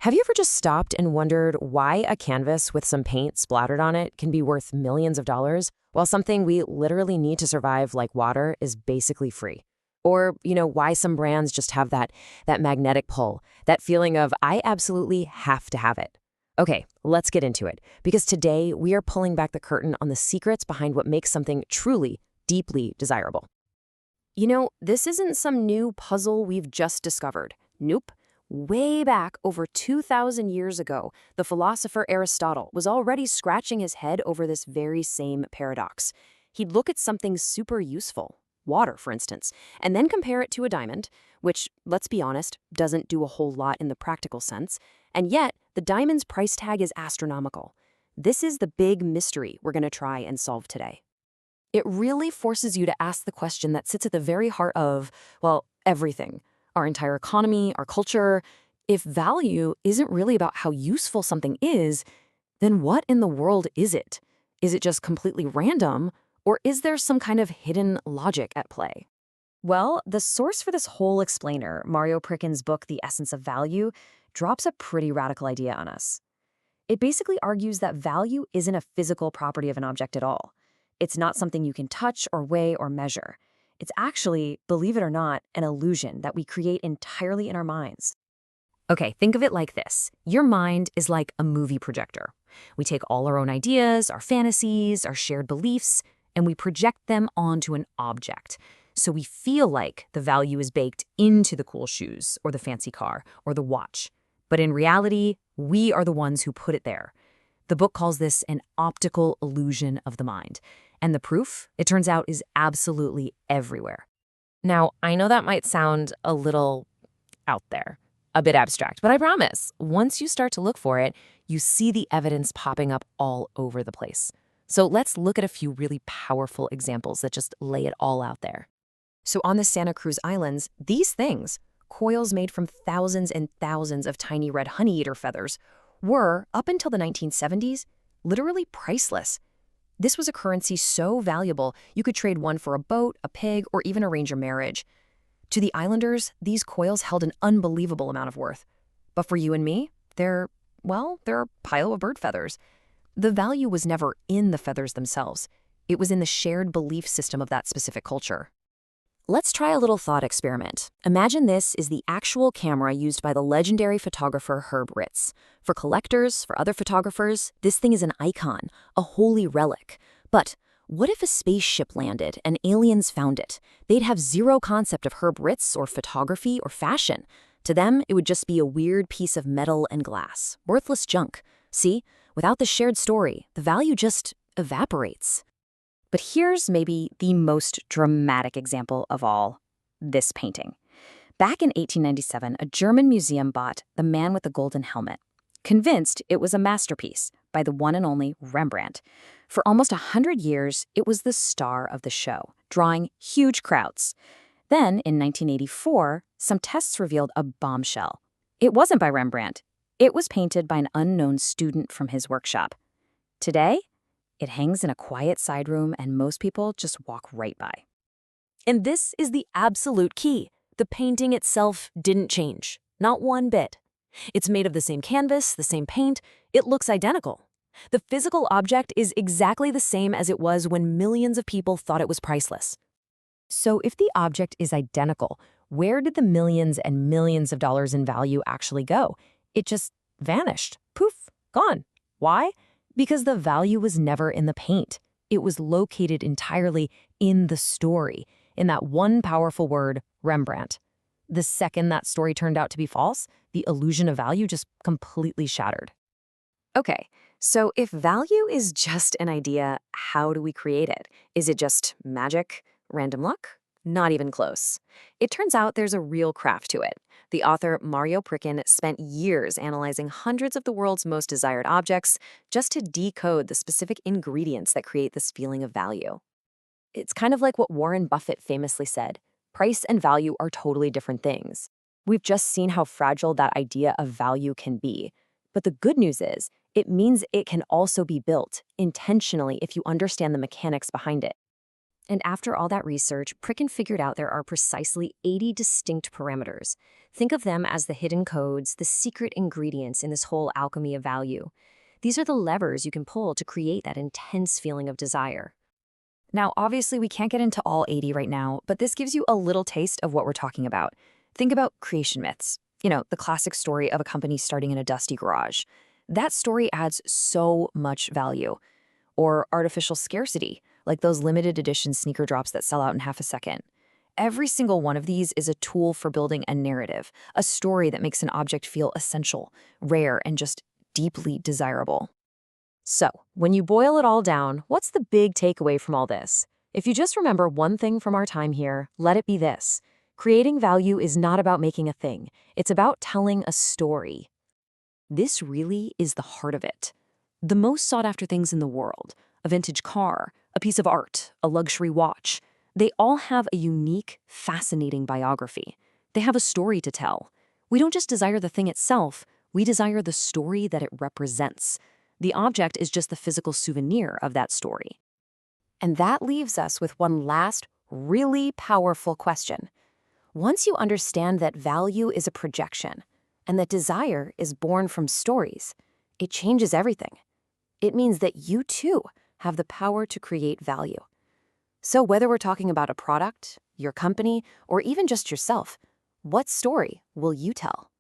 Have you ever just stopped and wondered why a canvas with some paint splattered on it can be worth millions of dollars, while something we literally need to survive, like water, is basically free? Or, why some brands just have that magnetic pull, that feeling of, I absolutely have to have it. Okay, let's get into it, because today we are pulling back the curtain on the secrets behind what makes something truly, deeply desirable. This isn't some new puzzle we've just discovered. Nope. Way back over 2,000 years ago, the philosopher Aristotle was already scratching his head over this very same paradox. He'd look at something super useful, water, for instance, and then compare it to a diamond, which, let's be honest, doesn't do a whole lot in the practical sense, and yet the diamond's price tag is astronomical. This is the big mystery we're going to try and solve today. It really forces you to ask the question that sits at the very heart of, well, everything. Our entire economy, our culture. If value isn't really about how useful something is, then what in the world is it? Is it just completely random, or is there some kind of hidden logic at play? Well, the source for this whole explainer, Mario Pricken's book, The Essence of Value, drops a pretty radical idea on us. It basically argues that value isn't a physical property of an object at all. It's not something you can touch or weigh or measure. It's actually, believe it or not, an illusion that we create entirely in our minds. Okay, think of it like this. Your mind is like a movie projector. We take all our own ideas, our fantasies, our shared beliefs, and we project them onto an object. So we feel like the value is baked into the cool shoes, or the fancy car, or the watch. But in reality, we are the ones who put it there. The book calls this an optical illusion of the mind. And the proof, it turns out, is absolutely everywhere. Now, I know that might sound a little out there, a bit abstract, but I promise, once you start to look for it, you see the evidence popping up all over the place. So let's look at a few really powerful examples that just lay it all out there. So on the Santa Cruz Islands, these things, coils made from thousands and thousands of tiny red honeyeater feathers, were, up until the 1970s, literally priceless. This was a currency so valuable, you could trade one for a boat, a pig, or even arrange a marriage. To the islanders, these coils held an unbelievable amount of worth. But for you and me, they're a pile of bird feathers. The value was never in the feathers themselves. It was in the shared belief system of that specific culture. Let's try a little thought experiment. Imagine this is the actual camera used by the legendary photographer Herb Ritts. For collectors, for other photographers, this thing is an icon, a holy relic. But what if a spaceship landed and aliens found it? They'd have zero concept of Herb Ritts or photography or fashion. To them, it would just be a weird piece of metal and glass, worthless junk. See, without the shared story, the value just evaporates. But here's maybe the most dramatic example of all, this painting. Back in 1897, a German museum bought The Man with the Golden Helmet, convinced it was a masterpiece by the one and only Rembrandt. For almost 100 years, it was the star of the show, drawing huge crowds. Then, in 1984, some tests revealed a bombshell. It wasn't by Rembrandt. It was painted by an unknown student from his workshop. Today, it hangs in a quiet side room and most people just walk right by. And this is the absolute key. The painting itself didn't change, not one bit. It's made of the same canvas, the same paint. It looks identical. The physical object is exactly the same as it was when millions of people thought it was priceless. So if the object is identical, where did the millions and millions of dollars in value actually go? It just vanished. Poof, gone. Why? Because the value was never in the paint. It was located entirely in the story, in that one powerful word, Rembrandt. The second that story turned out to be false, the illusion of value just completely shattered. Okay, so if value is just an idea, how do we create it? Is it just magic, random luck? Not even close. It turns out there's a real craft to it. The author Mario Pricken spent years analyzing hundreds of the world's most desired objects just to decode the specific ingredients that create this feeling of value. It's kind of like what Warren Buffett famously said, price and value are totally different things. We've just seen how fragile that idea of value can be. But the good news is, it means it can also be built intentionally if you understand the mechanics behind it. And after all that research, Pricken figured out there are precisely 80 distinct parameters. Think of them as the hidden codes, the secret ingredients in this whole alchemy of value. These are the levers you can pull to create that intense feeling of desire. Now, obviously, we can't get into all 80 right now, but this gives you a little taste of what we're talking about. Think about creation myths. The classic story of a company starting in a dusty garage. That story adds so much value. Or artificial scarcity, like those limited edition sneaker drops that sell out in half a second. Every single one of these is a tool for building a narrative, a story that makes an object feel essential, rare, and just deeply desirable. So, when you boil it all down, what's the big takeaway from all this? If you just remember one thing from our time here, let it be this. Creating value is not about making a thing. It's about telling a story. This really is the heart of it. The most sought-after things in the world, a vintage car, a piece of art, a luxury watch, they all have a unique, fascinating biography. They have a story to tell. We don't just desire the thing itself, we desire the story that it represents. The object is just the physical souvenir of that story. And that leaves us with one last, really powerful question. Once you understand that value is a projection, and that desire is born from stories, it changes everything. It means that you, too, have the power to create value. So whether we're talking about a product, your company, or even just yourself, what story will you tell?